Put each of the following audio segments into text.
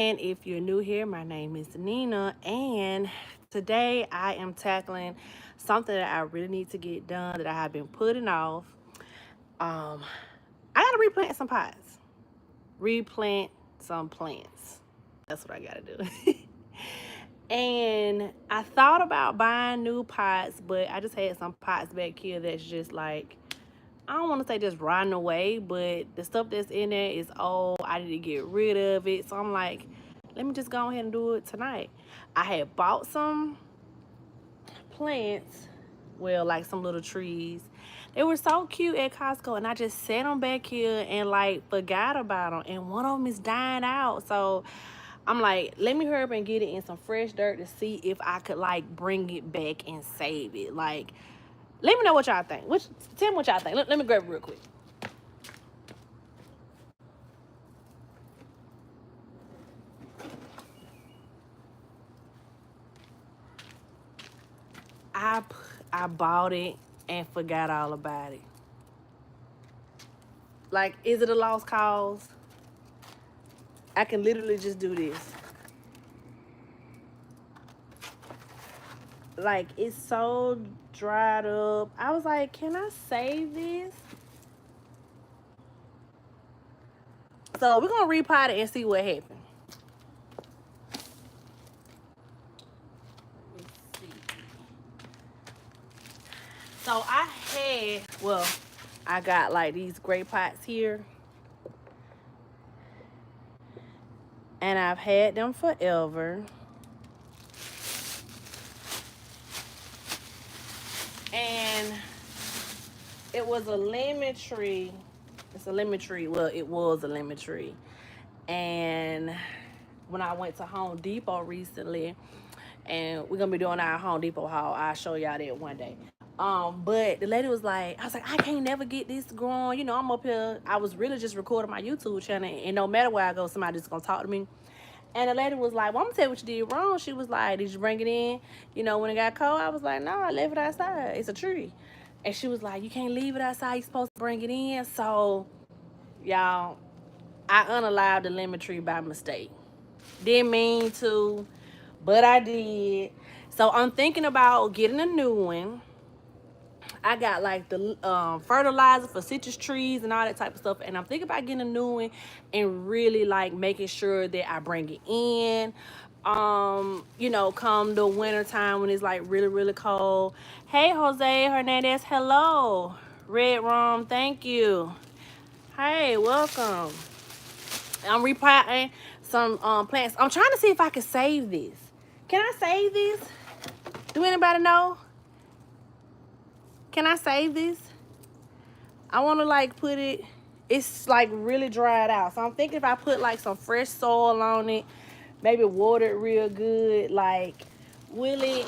And if you're new here, my name is Nina, and today I am tackling something that I really need to get done that I have been putting off. Um, I gotta replant some pots, replant some plants. That's what I gotta do. And I thought about buying new pots, but I just had some pots back here that's just like, I don't want to say just rotting away, but the stuff that's in there is old. I need to get rid of it. So I'm like, let me just go ahead and do it tonight. I had bought some plants, well, like some little trees. They were so cute at Costco, and I just set them back here and like forgot about them. And one of them is dying out. So I'm like, let me hurry up and get it in some fresh dirt to see if I could like bring it back and save it. Like, let me know what y'all think. Tell me what y'all think. Let me grab it real quick. I I bought it and forgot all about it. Like, is it a lost cause? I can literally just do this. Like, it's so dried up. I was like, can I save this? So we're gonna repot it and see what happens. Let's see. So I got like these gray pots here, and I've had them forever. And it was a lemon tree. It's a lemon tree. Well, it was a lemon tree. And when I went to Home Depot recently, and we're gonna be doing our Home Depot haul, I'll show y'all that one day. But the lady was like, I was like, I can't never get this growing. You know, I'm up here. I was really just recording my YouTube channel, and no matter where I go, somebody's gonna talk to me. And the lady was like, well, I'm gonna tell you what you did wrong. She was like, did you bring it in, you know, when it got cold? I was like, no, I left it outside. It's a tree. And she was like, you can't leave it outside. You're supposed to bring it in. So, y'all, I unalived the lemon tree by mistake. Didn't mean to, but I did. So I'm thinking about getting a new one. I got like the fertilizer for citrus trees and all that type of stuff. And I'm thinking about getting a new one and really like making sure that I bring it in. You know, come the winter time when it's like really, really cold. Hey, Jose Hernandez, hello. Red Rum, thank you. Hey, welcome. I'm repotting some plants. I'm trying to see if I can save this. Can I save this? Do anybody know? Can I save this? I want to like put it, it's like really dried out. So I'm thinking if I put like some fresh soil on it, maybe water it real good, like will it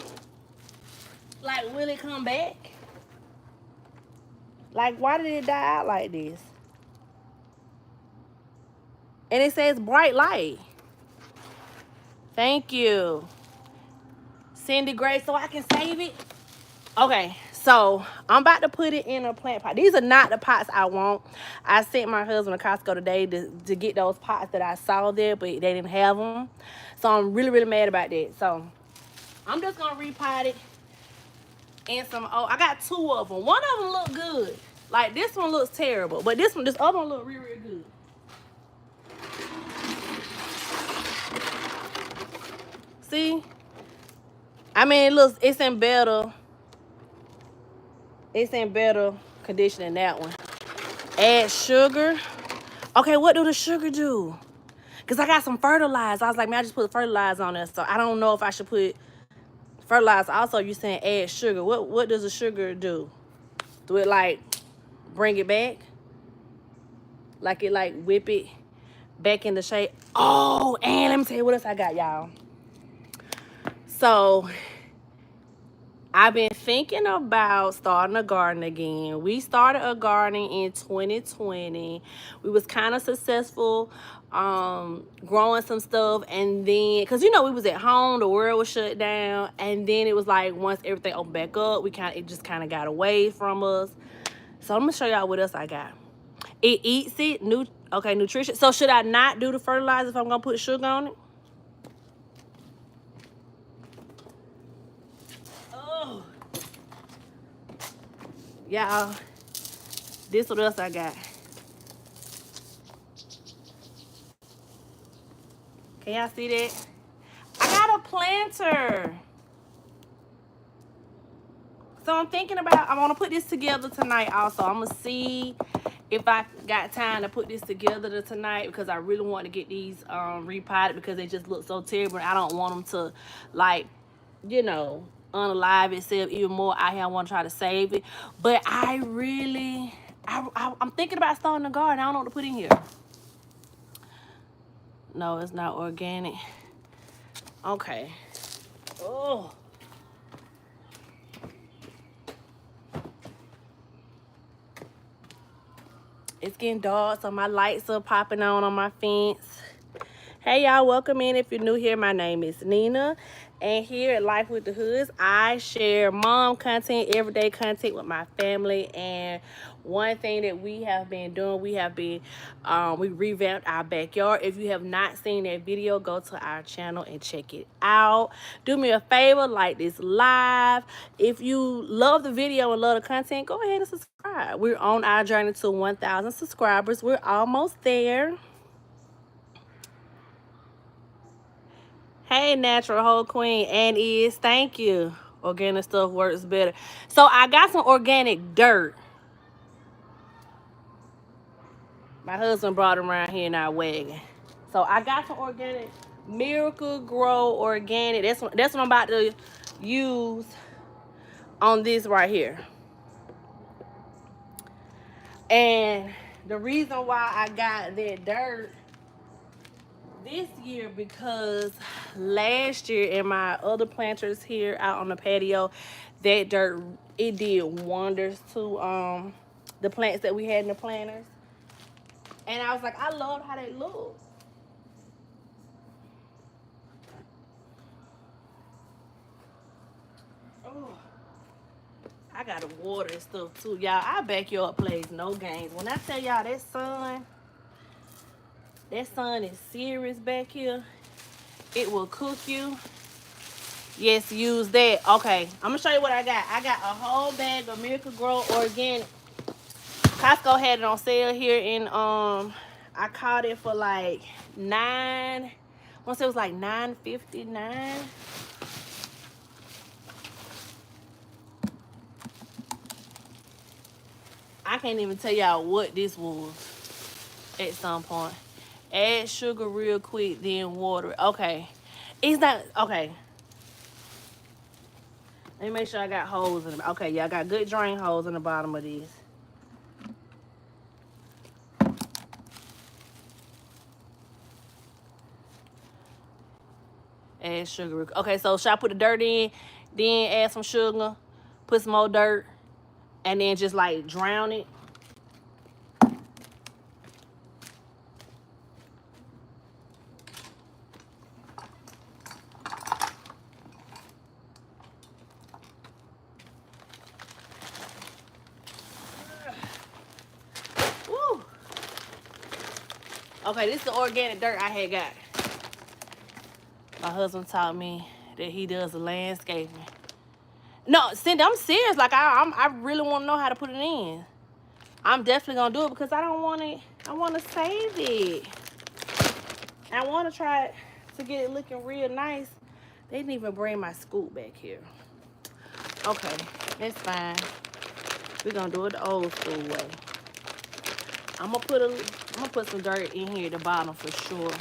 come back? Like, why did it die out like this? And it says bright light. Thank you, Cindy Gray, so I can save it. Okay, so I'm about to put it in a plant pot. These are not the pots I want. I sent my husband to Costco today to get those pots that I saw there, but they didn't have them. So I'm really, really mad about that. So I'm just gonna repot it in some. Oh, I got two of them. One of them look good. Like, this one looks terrible, but this other one look really, really good. See, I mean, it's in better. It's in better condition than that one. Add sugar. Okay, what do the sugar do? Because I got some fertilizer. I was like, man, I just put fertilizer on there. So I don't know if I should put fertilizer. Also, you're saying add sugar. What does the sugar do? Do it like bring it back? Like it like whip it back into shape? Oh, and let me tell you what else I got, y'all. So I've been thinking about starting a garden again. We started a garden in 2020. We was kind of successful growing some stuff, and then because you know we was at home, the world was shut down, and then it was like once everything opened back up, it just kind of got away from us. So I'm gonna show y'all what else I got. It eats it, nutrition. So should I not do the fertilizer if I'm gonna put sugar on it? Y'all, this what else I got. Can y'all see that? I got a planter. So I'm thinking about, I want to put this together tonight also. I'm going to see if I got time to put this together tonight, because I really want to get these repotted, because they just look so terrible. I don't want them to, like, you know, unalive itself even more out here. I want to try to save it. But I really, I'm thinking about starting a garden. I don't know what to put in here. No, it's not organic. Okay. Oh. It's getting dark, so my lights are popping on my fence. Hey y'all, welcome in. If you're new here, my name is Nina, and here at Life with the Hoods, I share mom content, everyday content with my family. And one thing that we have been doing, we revamped our backyard. If you have not seen that video, go to our channel and check it out. Do me a favor, like this live. If you love the video and love the content, go ahead and subscribe. We're on our journey to 1,000 subscribers. We're almost there. Hey, natural whole queen, and is, thank you. Organic stuff works better. So I got some organic dirt. My husband brought them around here in our wagon. So I got some organic Miracle Grow organic. That's what I'm about to use on this right here. And the reason why I got that dirt this year, because last year in my other planters here out on the patio, that dirt, it did wonders to the plants that we had in the planters. And I was like, I love how they look. Oh, I gotta water and stuff too, y'all. Our backyard plays no games. When I tell y'all that sun is serious back here. It will cook you. Yes, use that. Okay, I'm gonna show you what I got. I got a whole bag of Miracle Grow organic. Costco had it on sale here, and I caught it for like I want to say it was like $9.59. I can't even tell y'all what this was at some point. Add sugar real quick, then water. Okay, it's not okay. Let me make sure I got holes in them. Okay, yeah, I got good drain holes in the bottom of these. Add sugar. Okay, so should I put the dirt in, then add some sugar, put some more dirt, and then just like drown it? Woo. Okay, this is the organic dirt I had got. My husband taught me that he does the landscaping. No, Cindy, I'm serious. Like I really want to know how to put it in. I'm definitely gonna do it because I don't want it. I want to save it. I want to try it to get it looking real nice. They didn't even bring my scoop back here. Okay, that's fine. We're gonna do it the old school way. I'm gonna put some dirt in here at the bottom for sure.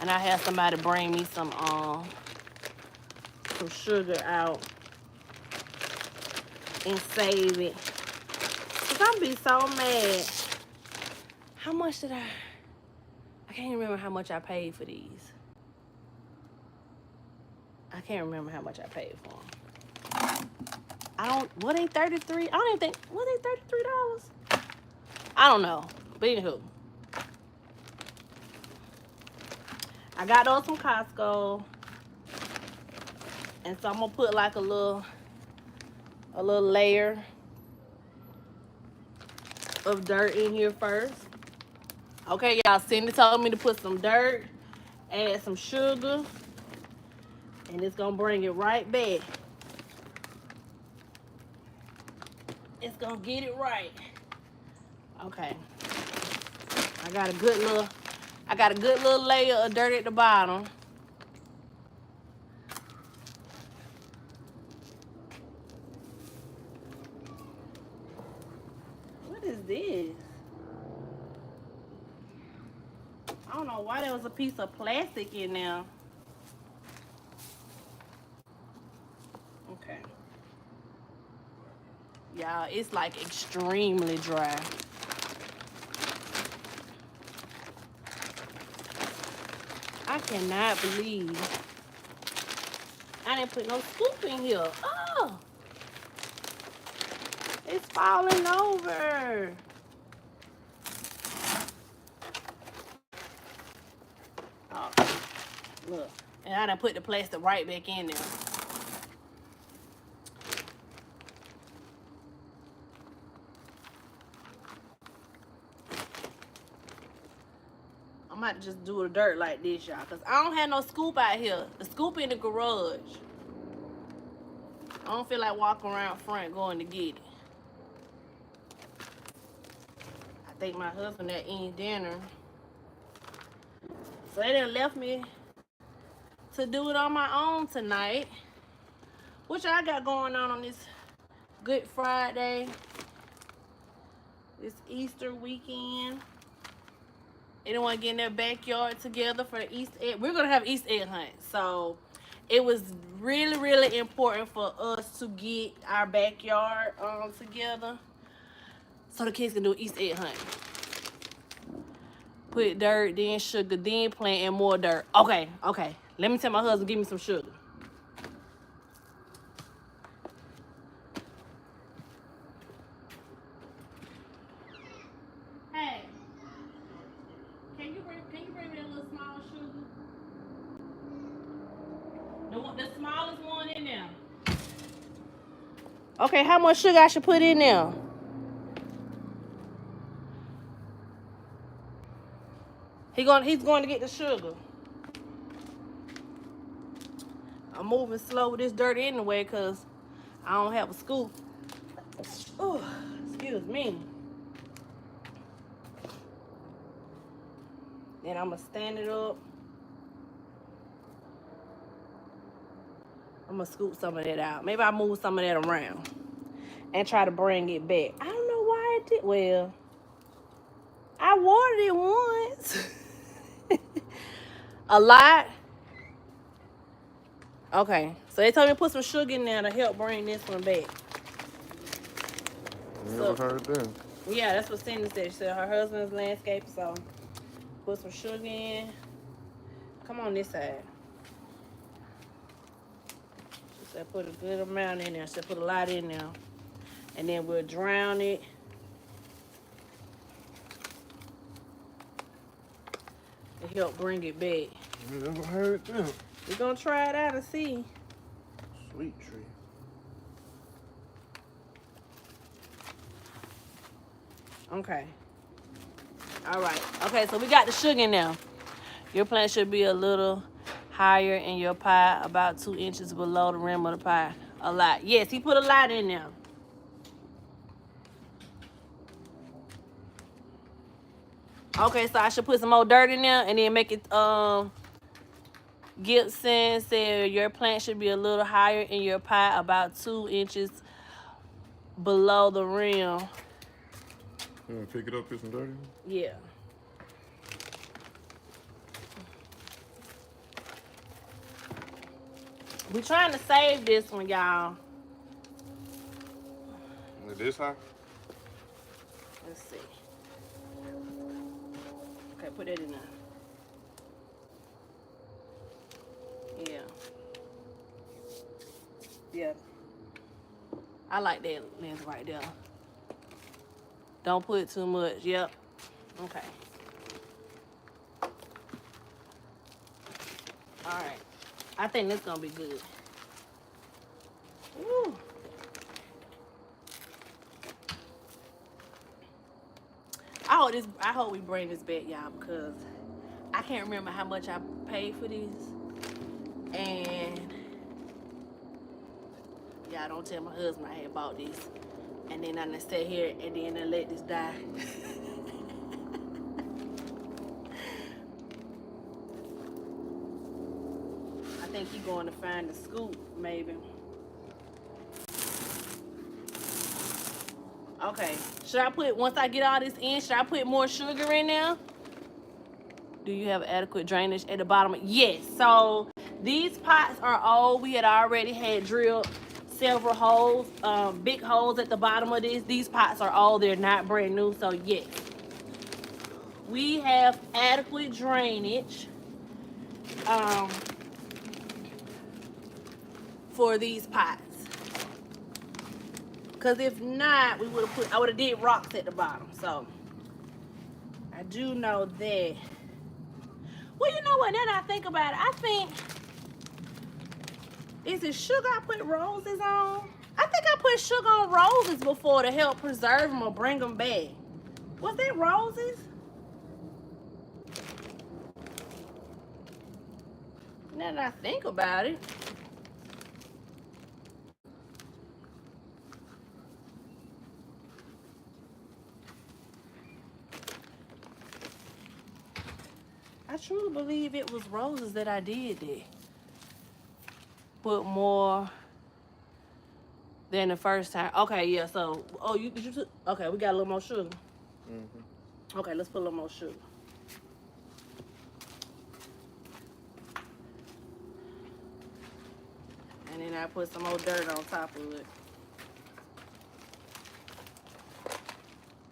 And I have somebody bring me some sugar out and save it. Cause I'm be so mad. How much did I can't remember how much I paid for these. I can't remember how much I paid for them. What ain't 33? I don't even think, what ain't $33? I don't know. But anywho. I got those from Costco. And so I'm gonna put like a little layer of dirt in here first. Okay, y'all, Cindy told me to put some dirt, add some sugar, and it's gonna bring it right back. it's gonna get it right. Okay. I got a good little layer of dirt at the bottom. What is this? I don't know why there was a piece of plastic in there. Okay. Y'all, it's like extremely dry. I cannot believe I didn't put no scoop in here. Oh, it's falling over. Oh, look. And I done put the plastic right back in there. I might just do the dirt like this, y'all, because I don't have no scoop out here. The scoop in the garage. I don't feel like walking around front going to get it. I think my husband that eating dinner. So they done left me to do it on my own tonight. What y'all got going on this Good Friday? This Easter weekend? Anyone getting their backyard together for the Easter egg? We're going to have Easter egg hunt. So it was really, really important for us to get our backyard together so the kids can do Easter egg hunt. Put dirt, then sugar, then plant, and more dirt. Okay. Let me tell my husband, give me some sugar. Hey, can you bring me a little small sugar? The smallest one in there. Okay, how much sugar I should put in there? He's going to get the sugar. I'm moving slow with this dirt anyway because I don't have a scoop. Oh, excuse me. Then I'm going to stand it up. I'm going to scoop some of that out. Maybe I'll move some of that around and try to bring it back. I don't know why it did. Well, I watered it once. A lot. Okay, so they told me to put some sugar in there to help bring this one back. You never heard that? Yeah, that's what Cindy said. She said her husband's landscape, so put some sugar in. Come on this side. She said put a good amount in there. She said put a lot in there. And then we'll drown it. To help bring it back. You never heard that? We're going to try it out and see. Sweet tree. Okay. All right. Okay, so we got the sugar in there. Your plant should be a little higher in your pie, about 2 inches below the rim of the pie. A lot. Yes, he put a lot in there. Okay, so I should put some more dirt in there and then make it, Gibson said your plant should be a little higher in your pie, about 2 inches below the rim. You want to pick it up, put some dirt in? Yeah. We trying to save this one, y'all. Is this high? Let's see. Okay, put that in there. Yeah. Yeah. I like that lens right there. Don't put too much. Yep. Okay. All right. I think this is gonna be good. Woo. I hope we bring this back, y'all, because I can't remember how much I paid for these. And yeah, don't tell my husband I had bought these. And then I'm gonna sit here and then I let this die. I think he going to find the scoop, maybe. Okay, should I put, once I get all this in, should I put more sugar in there? Do you have adequate drainage at the bottom? Yes. So these pots are old. We had already had drilled several holes, big holes at the bottom of this. These pots are old. They're not brand new. So yes, we have adequate drainage for these pots. Because if not, we would have put, I would have did rocks at the bottom. So I do know that. Well, you know what? Now that I think about it, I think, is it sugar I put roses on? I think I put sugar on roses before to help preserve them or bring them back. Was that roses? Now that I think about it. I truly believe it was roses that I did that. Put more than the first time. Okay, yeah, so, oh, okay, we got a little more sugar. Mm-hmm. Okay, let's put a little more sugar. And then I put some more dirt on top of it.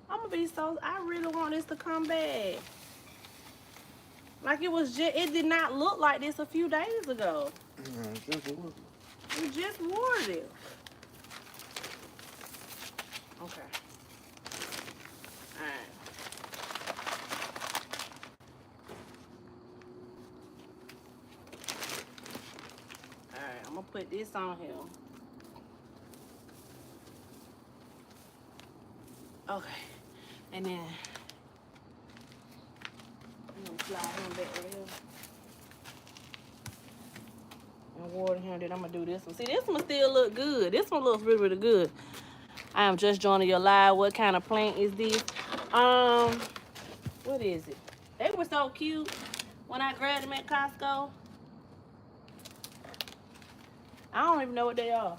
I'm gonna be so, I really want this to come back. Like it was just, it did not look like this a few days ago. We just watered it. Okay. Alright. Alright, I'm gonna put this on here. Okay. And then I'm gonna slide him back right here. And water him, then I'm gonna do this one. See, this one still look good. This one looks really, really good. I am just joining your live. What kind of plant is this? What is it? They were so cute when I grabbed them at Costco. I don't even know what they are.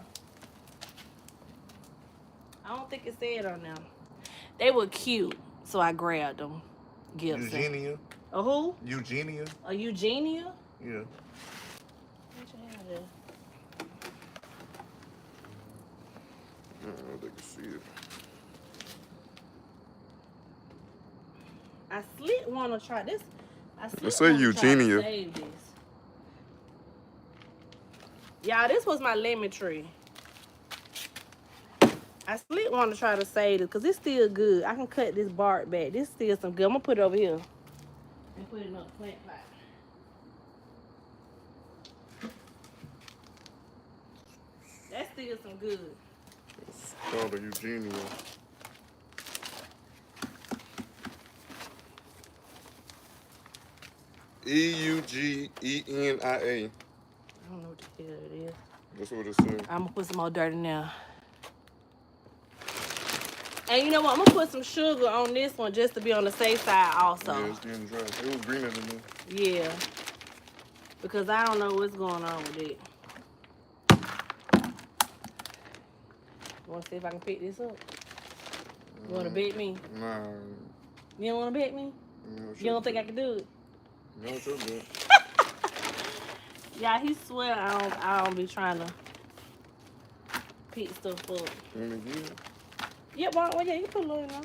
I don't think it said on them. They were cute, so I grabbed them. Gibson. Eugenia. A who? Eugenia. A Eugenia? Yeah. What you have there? I don't know if they can see it. I slick want to try this. Let's say Eugenia. Save this. Y'all, this was my lemon tree. I slick want to try to save this because it's still good. I can cut this bark back. This still some good. I'm going to put it over here and put it in a plant pot. That's still some good. It's called a Eugenia. Eugenia. I don't know what the hell it is. That's what it says. I'm going to put some more dirt in there. And you know what? I'm going to put some sugar on this one just to be on the safe side also. Yeah, it's getting dry. It was greener than me. Yeah. Because I don't know what's going on with it. You want to see if I can pick this up? You want to bet me? Nah. You don't want to bet me? No, You don't think I can do it? No, it's okay. Yeah, he swear I don't be trying to pick stuff up. Let me get it. Yeah, well, yeah, you put a little in there.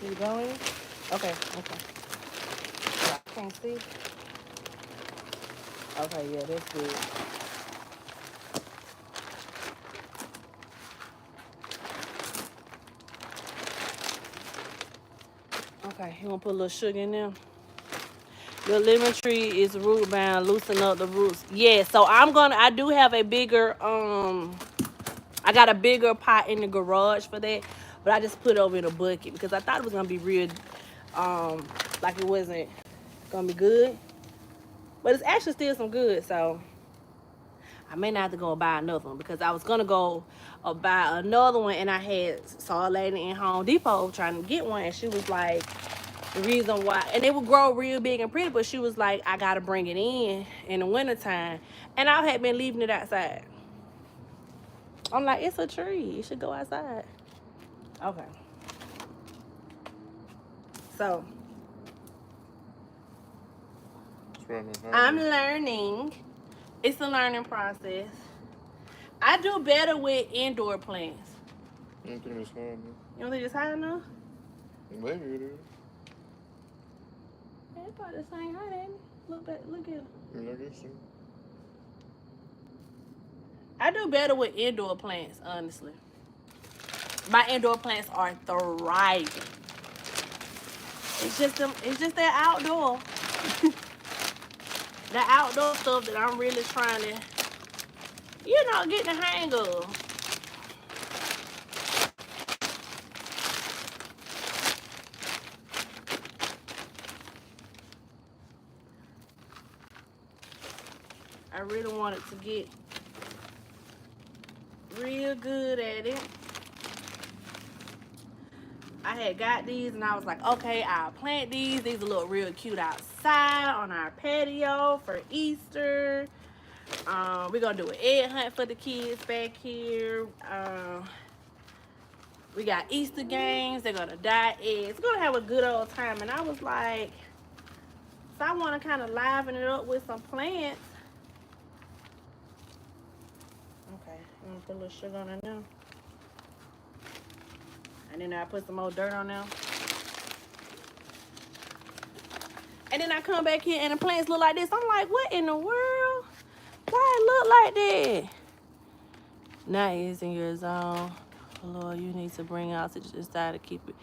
You going? Okay, okay. I can't see. Okay, yeah, that's good. Okay, you want to put a little sugar in there? Your lemon tree is root bound. Loosen up the roots. Yeah, so I do have a bigger, I got a bigger pot in the garage for that. But I just put it over in a bucket because I thought it was going to be real like it wasn't gonna be good. But it's actually still some good, so I may not have to go buy another one because I was gonna go buy another one, and I had saw a lady in Home Depot trying to get one, and she was like, the reason why, and they would grow real big and pretty, but she was like, I gotta bring it in the wintertime, and I had been leaving it outside. I'm like, it's a tree, it should go outside. Okay, so I'm learning. It's a learning process. I do better with indoor plants. I don't think it's high enough. You don't think it's high enough? Maybe it is. Yeah, it's about the same height, ain't it? Look back, look at it. I guess so. I do better with indoor plants, honestly. My indoor plants are thriving. It's just them. It's just that outdoor, the outdoor stuff that I'm really trying to, get the hang of. I really wanted to get real good at it. I had got these and I was like, okay, I'll plant these. These will look real cute outside on our patio for Easter. We're gonna do an egg hunt for the kids back here. We got Easter games. They're gonna dye eggs. We're gonna have a good old time. And I was like, so I want to kind of liven it up with some plants. Okay, I'm gonna put a little sugar on it now. And then I put some more dirt on there. And then I come back here and the plants look like this. I'm like, what in the world? Why it look like that? Not using your zone. Lord, you need to bring oxygen inside to keep it.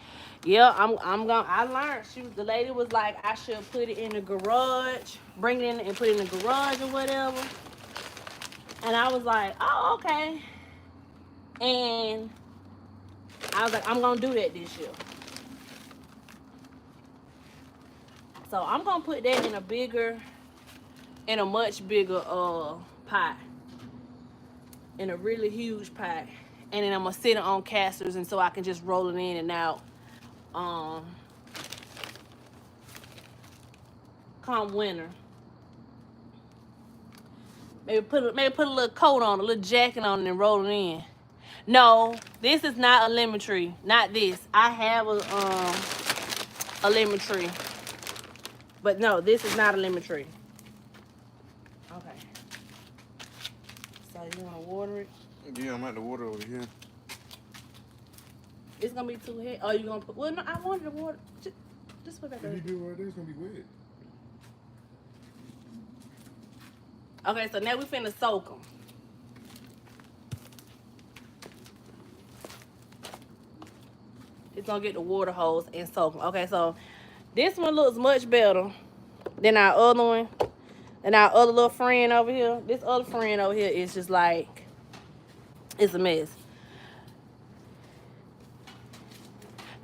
Yeah, I learned. The lady was like, I should put it in the garage, bring it in and put it in the garage or whatever. And I was like, oh, okay. And I was like, I'm gonna do that this year. So I'm gonna put that in a much bigger pot. In a really huge pot. And then I'm gonna sit it on casters and so I can just roll it in and out. Come winter. Maybe put a little coat on, a little jacket on it and roll it in. No, this is not a lemon tree. Not this. I have a lemon tree. But no, this is not a lemon tree. Okay. So you want to water it? Yeah, I'm at the water over here. It's going to be too heavy. Oh, you going to put... Well, no, I wanted the water. Just put that there. If you do it right there, it's going to be wet. Okay, so now we finna soak them. It's going to get the water hose and soak them. Okay, so this one looks much better than our other one. And our other little friend over here. This other friend over here is just like... It's a mess.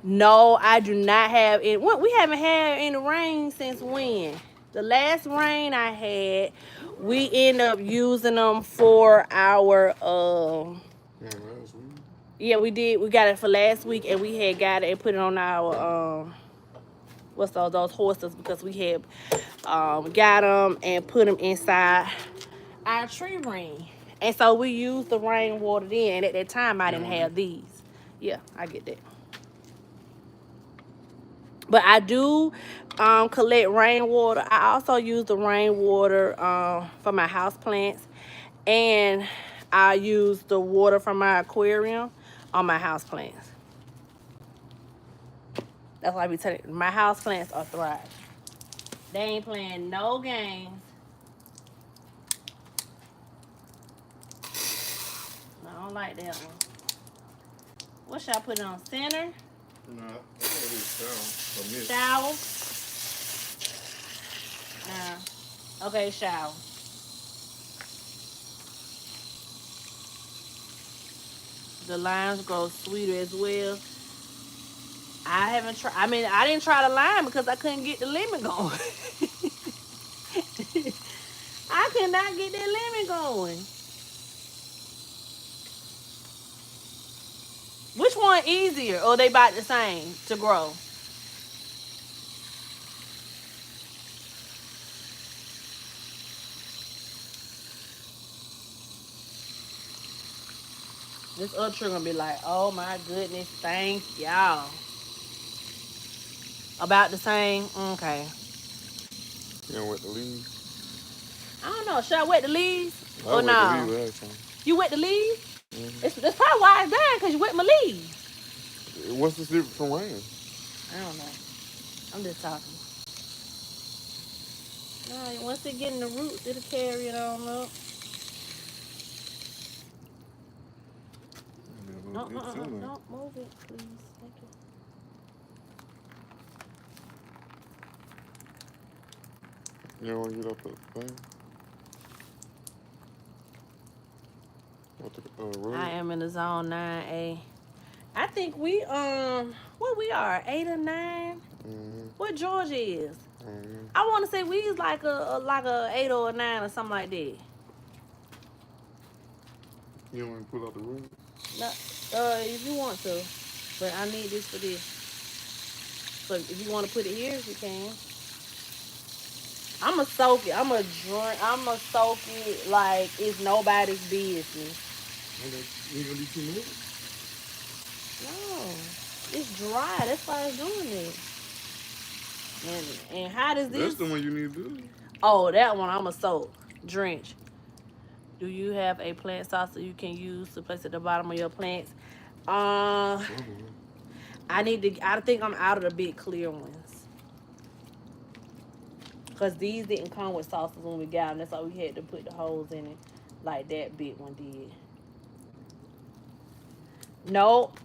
No, I do not have it. We haven't had any rain since when? The last rain I had, we ended up using them for our Last week? Yeah, we did. We got it for last week, and we had got it and put it on our what's those horses, because we had got them and put them inside our tree ring. And so we used the rainwater then. And at that time, I didn't have these. Yeah, I get that. But I do collect rainwater. I also use the rainwater for my house plants. And I use the water from my aquarium on my house plants. That's why I be telling you, my house plants are thriving. They ain't playing no games. I don't like that one. What should I put it on? Center? Nah, I'm going to do shower. Shower? Okay, shower. The limes grow sweeter as well. I haven't tried. I mean, I didn't try the lime because I couldn't get the lemon going. I could not get that lemon going. Which one easier, or they about the same to grow? This other tree gonna be like, oh my goodness, thank y'all. About the same. Okay. You know what the leaves? I don't know. Should I wet the leaves I or wet the no? leaves last time. You wet the leaves? Mm-hmm. That's probably why it's dying because you wet my leaves. What's this different from rain? I don't know. I'm just talking. No, once it get in the roots, it'll carry it on up. Maybe a little No, bit too much. don't move it, please. Thank you. You don't want to get up the thing? What the I road? am in the zone 9A. I think we what we are 8 or 9. Mm-hmm. What Georgia is? Mm-hmm. I want to say we is like a 8 or a 9 or something like that. You don't want to pull out the road? No, if you want to, but I need this for this. So if you want to put it here, you can. I'ma soak it. I'ma drink. I'ma soak it like it's nobody's business. Okay. You gonna do 2 minutes? No, it's dry. That's why it's doing it. And how does That's this? the one you need to do. Oh, that one I'ma soak. Drench. Do you have a plant saucer you can use to place at the bottom of your plants? Uh, Probably. I need to. I think I'm out of the big clear ones because these didn't come with saucers when we got them. That's why we had to put the holes in it, like that big one did. Nope.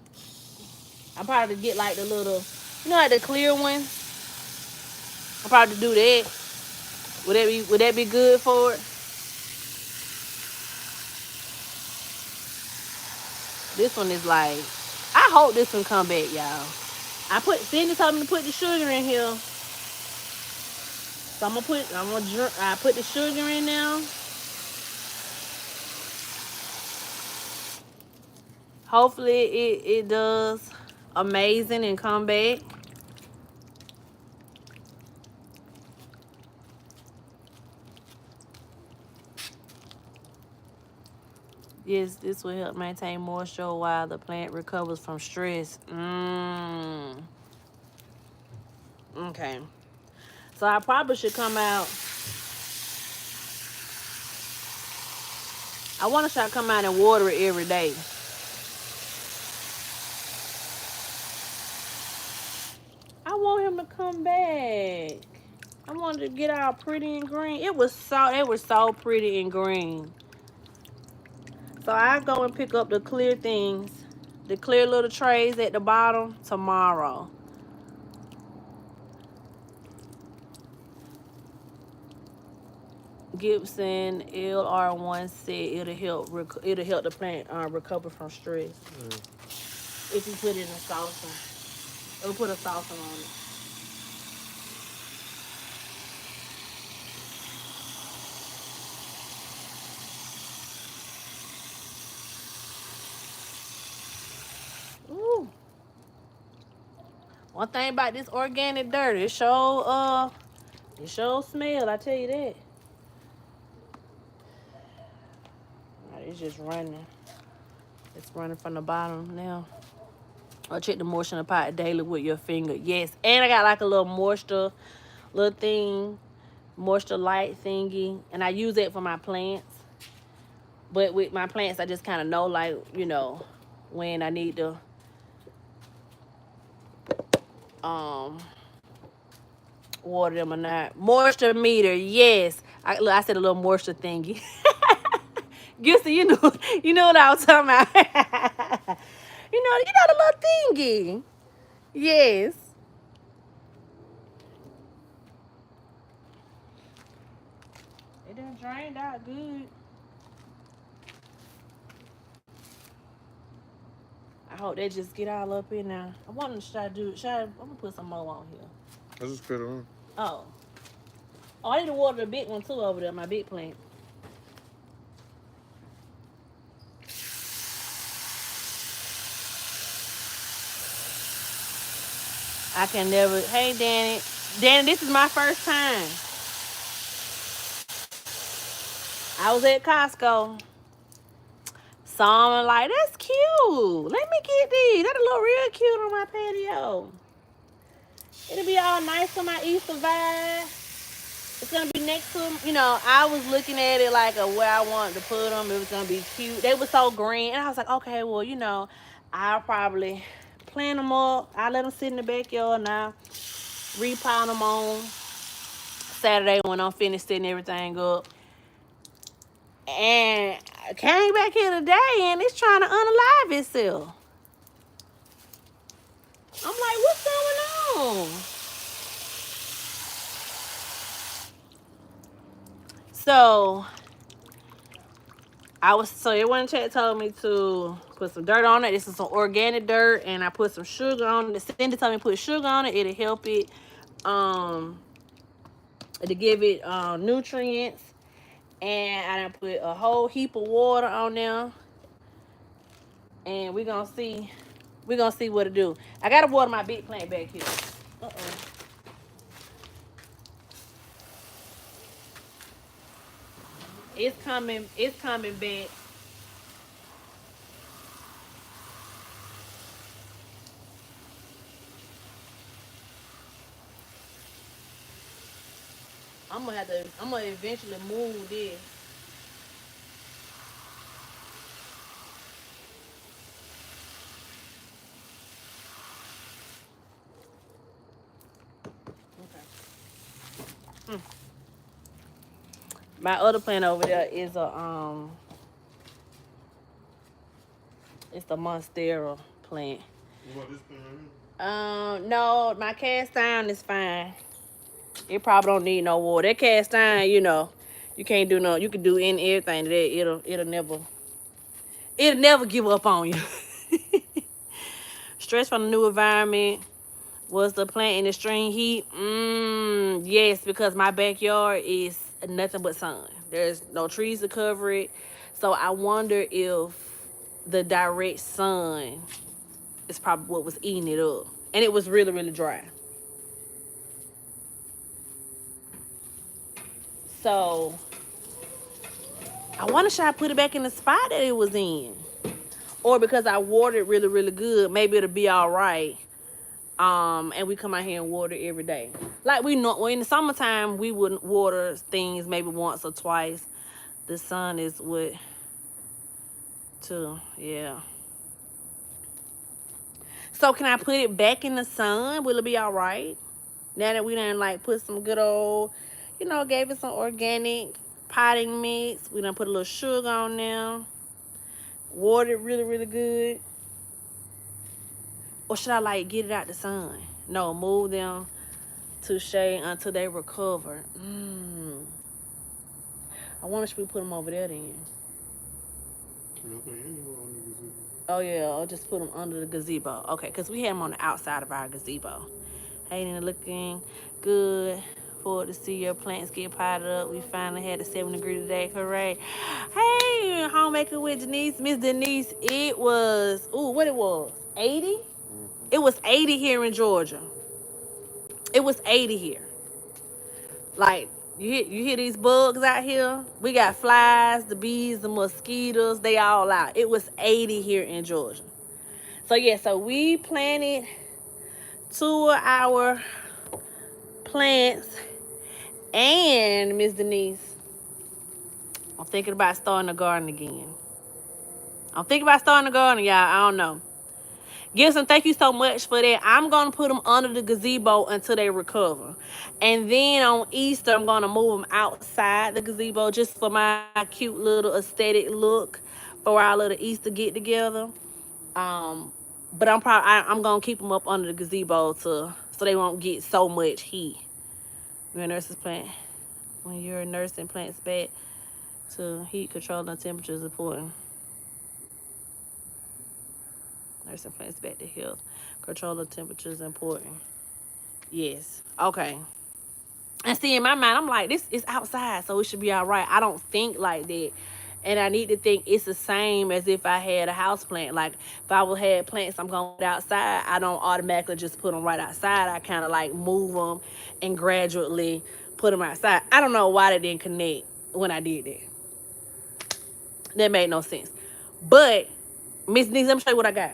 I probably get like the little, like the clear ones. I probably do that. Would that be good for it? This one is like, I hope this one come back, y'all. Cindy told me to put the sugar in here. So I put the sugar in now. Hopefully it does amazing and come back. Yes, this will help maintain moisture while the plant recovers from stress. Okay. So I probably should come out. I want to try to come out and water it every day. I want him to come back. I wanted to get all pretty and green. They were so pretty and green. So I go and pick up the clear things, the clear little trays at the bottom tomorrow. Gibson LR1 said it'll help the plant recover from stress Yeah. if you put it in a saucer. It'll put a saucer on it. Ooh. One thing about this organic dirt, it sure smell. I tell you that. Right, it's just running. It's running from the bottom now. I'll check the moisture in the pot daily with your finger. Yes, and I got like a little thing, moisture light thingy, and I use it for my plants. But with my plants, I just kind of know, like, when I need to um water them or not. Moisture meter, yes. I said a little moisture thingy. Gissy, you know what I was talking about. The little thingy. Yes. It done drained out good. hope they just get all up in there. I wonder, I'm gonna put some more on here. I just put it on. Oh. Oh, I need to water the big one too over there, my big plant. I can never. Hey, Danny. Danny, this is my first time. I was at Costco. Saw them like, that's cute. Let me get these. That'll look real cute on my patio. It'll be all nice for my Easter vibe. It's gonna be next to, I was looking at it like where I wanted to put them. It was gonna be cute. They were so green, and I was like, okay, well, I'll probably plant them up. I let them sit in the backyard now. Repot them on Saturday when I'm finished setting everything up. And I came back here today, and it's trying to unalive itself. I'm like, what's going on? So everyone in chat told me to put some dirt on it. This is some organic dirt, and I put some sugar on it. Cindy told me to put sugar on it. It'll help it, to give it nutrients. And I done put a whole heap of water on there, and we're gonna see what it do. I gotta water my big plant back here. It's coming back. I'm gonna eventually move this. Okay. My other plant over there is it's the Monstera plant. What, this thing right here? No, my cast iron is fine. It probably don't need no water. That cast iron, you can't do no. You can do everything to that. It'll never give up on you. Stress from the new environment. Was the plant in extreme heat? Yes, because my backyard is nothing but sun. There's no trees to cover it. So I wonder if the direct sun is probably what was eating it up. And it was really, really dry. So I wonder, should I put it back in the spot that it was in? Or because I watered really, really good, maybe it'll be all right. And we come out here and water every day. Like we know, in the summertime, we wouldn't water things maybe once or twice. The sun is what, too, yeah. So can I put it back in the sun? Will it be all right? Now that we done like put some good old, gave it some organic potting mix. We done put a little sugar on there. Watered really, really good. Or should I like get it out the sun? No, move them to shade until they recover. I wonder, should we put them over there then? Oh yeah, I'll just put them under the gazebo. Okay, because we had them on the outside of our gazebo. Hayden looking good. Forward to see your plants get potted up. We finally had a 7-degree today. Hooray. Hey, homemaker with Denise. Miss Denise, it was, what it was? 80? It was 80 here in Georgia. It was 80 here. Like, you hear these bugs out here? We got flies, the bees, the mosquitoes, they all out. It was 80 here in Georgia. So yeah, so we planted 2 of our plants. And Miss Denise, I'm thinking about starting a garden again. I'm thinking about starting a garden, y'all. I don't know. Gibson, thank you so much for that. I'm going to put them under the gazebo until they recover. And then on Easter, I'm going to move them outside the gazebo just for my cute little aesthetic look for our little Easter get-together. But I'm going to keep them up under the gazebo so they won't get so much heat. You're a nurse's plant. When you're nursing plants back to heat control and temperature is important. Nursing plants back to health. Control of temperature is important. Yes. Okay. And see, in my mind, I'm like, this is outside, so it should be all right. I don't think like that. And I need to think it's the same as if I had a house plant. Like, if I would have plants I'm going to put outside, I don't automatically just put them right outside. I kind of like move them and gradually put them outside. I don't know why they didn't connect when I did that. That made no sense. But, Miss Denise, let me show you what I got.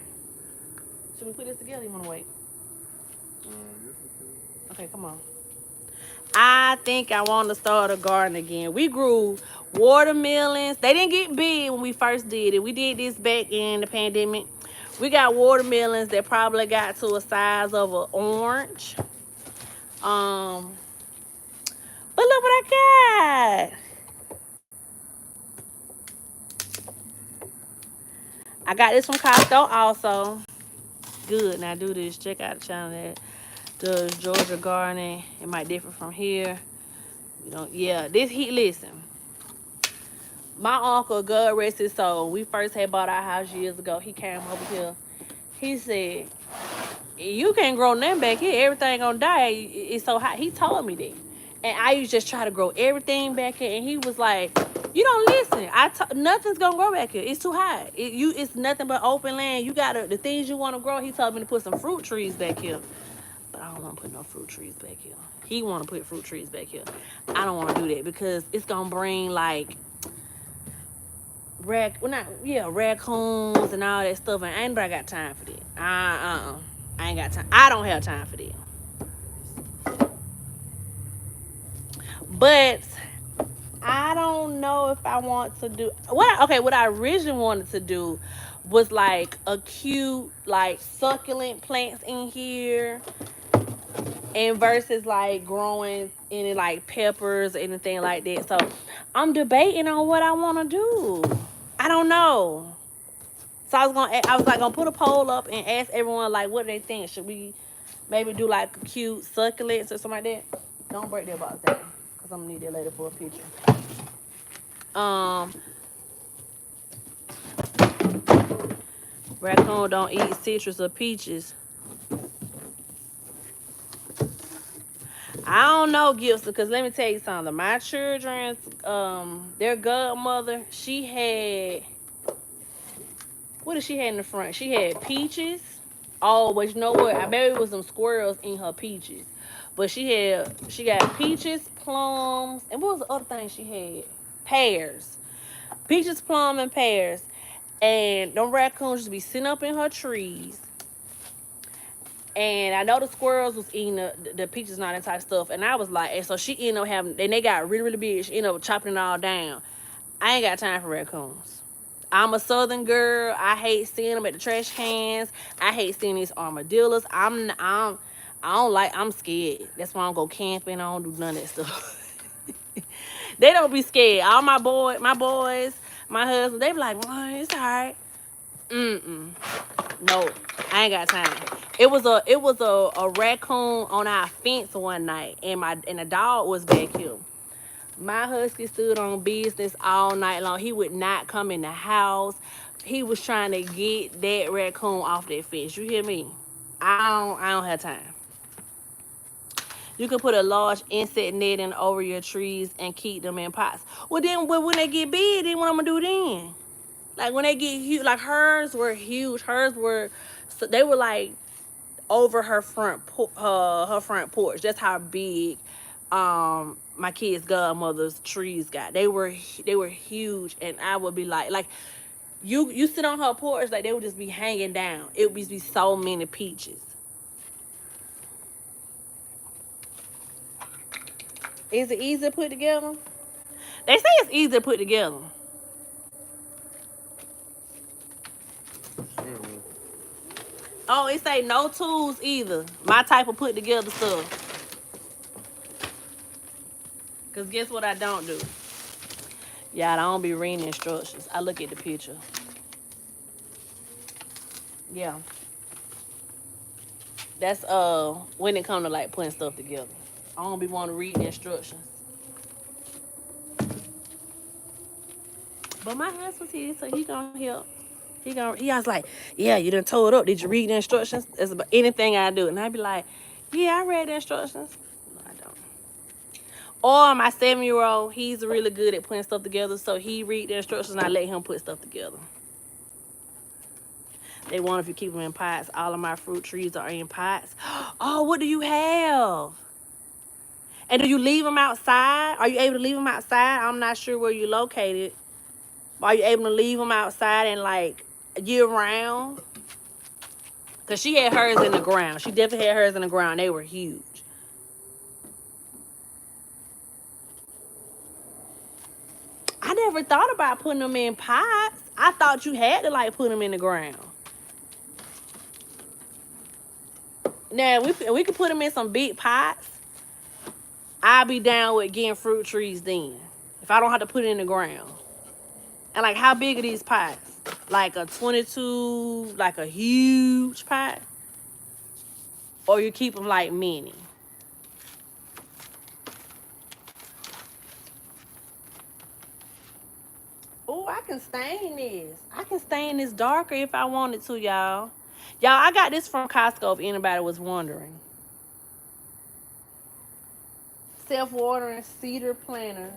Should we put this together? You want to wait? Okay, come on. I think I want to start a garden again. We grew watermelons. They didn't get big when we first did it. We did this back in the pandemic. We got watermelons that probably got to a size of an orange. But look what I got. I got this from Costco also. Good. Now do this. Check out the channel that does Georgia gardening. It might differ from here. You know, yeah. This heat. Listen. My uncle, God rest his soul, we first had bought our house years ago. He came over here. He said, you can't grow nothing back here. Everything gonna die. It's so hot. He told me that. And I used to just try to grow everything back here. And he was like, you don't listen. Nothing's gonna grow back here. It's too hot. It's nothing but open land. You gotta, the things you want to grow. He told me to put some fruit trees back here. But I don't want to put no fruit trees back here. He want to put fruit trees back here. I don't want to do that because it's gonna bring like raccoons and all that stuff, and I ain't got time for that. I ain't got time. I don't have time for that. But I don't know if I want to do what I originally wanted to do was like a cute like succulent plants in here, and versus like growing any like peppers or anything like that. So I'm debating on what I want to do. I don't know. So I was like gonna put a poll up and ask everyone like what they think. Should we maybe do like cute succulents or something like that? Don't break that box down, cause I'm gonna need that later for a picture. Raccoon don't eat citrus or peaches. I don't know, Gibson, because let me tell you something. My children's, their godmother, she had, what did she have in the front? She had peaches. Oh, but you know what? I bet it was some squirrels in her peaches. But she got peaches, plums, and what was the other thing she had? Pears. Peaches, plum, and pears. And them raccoons just be sitting up in her trees. And I know the squirrels was eating the peaches and all that type of stuff. And I was like, and so she ended up having, and they got really, really big. She ended up chopping it all down. I ain't got time for raccoons. I'm a southern girl. I hate seeing them at the trash cans. I hate seeing these armadillos. I'm scared. That's why I don't go camping. I don't do none of that stuff. They don't be scared. All my boys, my husband, they be like, well, it's all right. No, I ain't got time. It was a raccoon on our fence one night, and the dog was back here. My husky stood on business all night long. He would not come in the house. He was trying to get that raccoon off that fence. You hear me? I don't have time. You can put a large insect netting over your trees and keep them in pots. Well, then when they get big, then what I'm gonna do then? Like when they get huge, like hers were huge. So they were like over her front porch. That's how big my kids' godmother's trees got. They were huge, and I would be like you sit on her porch, like they would just be hanging down. It would be so many peaches. Is it easy to put together? They say it's easy to put together. Oh, it say no tools either. My type of put together stuff. Because guess what I don't do? Yeah, I don't be reading instructions. I look at the picture. Yeah. That's when it comes to like putting stuff together. I don't be wanting to read the instructions. But my husband's here, so he gonna help. He was like, yeah, you done tore it up. Did you read the instructions? It's about anything I do. And I'd be like, yeah, I read the instructions. No, I don't. Or my 7-year-old, he's really good at putting stuff together. So he read the instructions and I let him put stuff together. They want if you keep them in pots. All of my fruit trees are in pots. Oh, what do you have? And do you leave them outside? Are you able to leave them outside? I'm not sure where you're located. Are you able to leave them outside and like year round? Because she had hers in the ground. She definitely had hers in the ground. They were huge. I never thought about putting them in pots. I thought you had to like put them in the ground. Now, we could put them in some big pots. I'll be down with getting fruit trees then. If I don't have to put it in the ground. And like, how big are these pots? Like a 22, like a huge pot? Or you keep them like mini? Oh, I can stain this. I can stain this darker if I wanted to, y'all. Y'all, I got this from Costco if anybody was wondering. Self-watering cedar planters.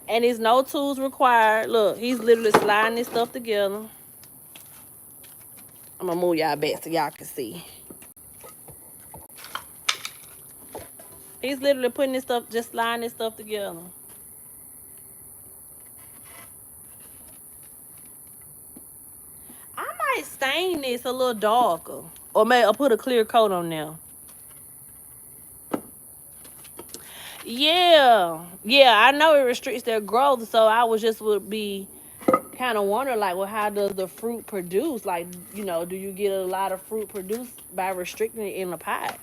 And there's no tools required. Look, he's literally sliding this stuff together. I'm going to move y'all back so y'all can see. He's literally putting this stuff, just sliding this stuff together. I might stain this a little darker. Or maybe I'll put a clear coat on there. Yeah, I know it restricts their growth, so I would be kind of wondering, like, well, how does the fruit produce? Like, you know, do you get a lot of fruit produced by restricting it in a pot?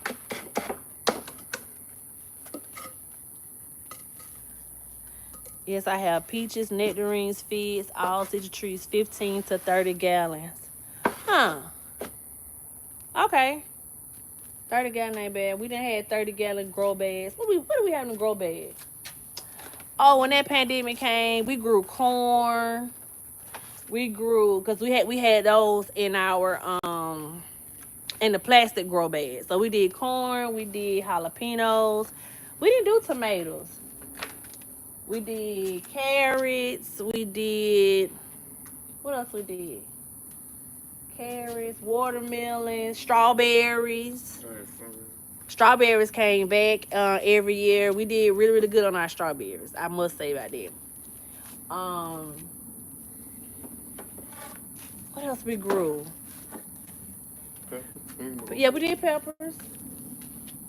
Yes, I have peaches, nectarines, figs, all citrus trees, 15 to 30 gallons. Huh. Okay. 30 gallon ain't bad. We done had 30-gallon grow bags. What do we have in grow bags? Oh, when that pandemic came, we grew corn. We grew, because we had those in our in the plastic grow bags. So we did corn, we did jalapenos. We didn't do tomatoes. We did carrots. We did, what else we did? Carrots, watermelons, strawberries. Strawberries came back every year. We did really, really good on our strawberries. I must say about that. What else we grew? Yeah, we did peppers.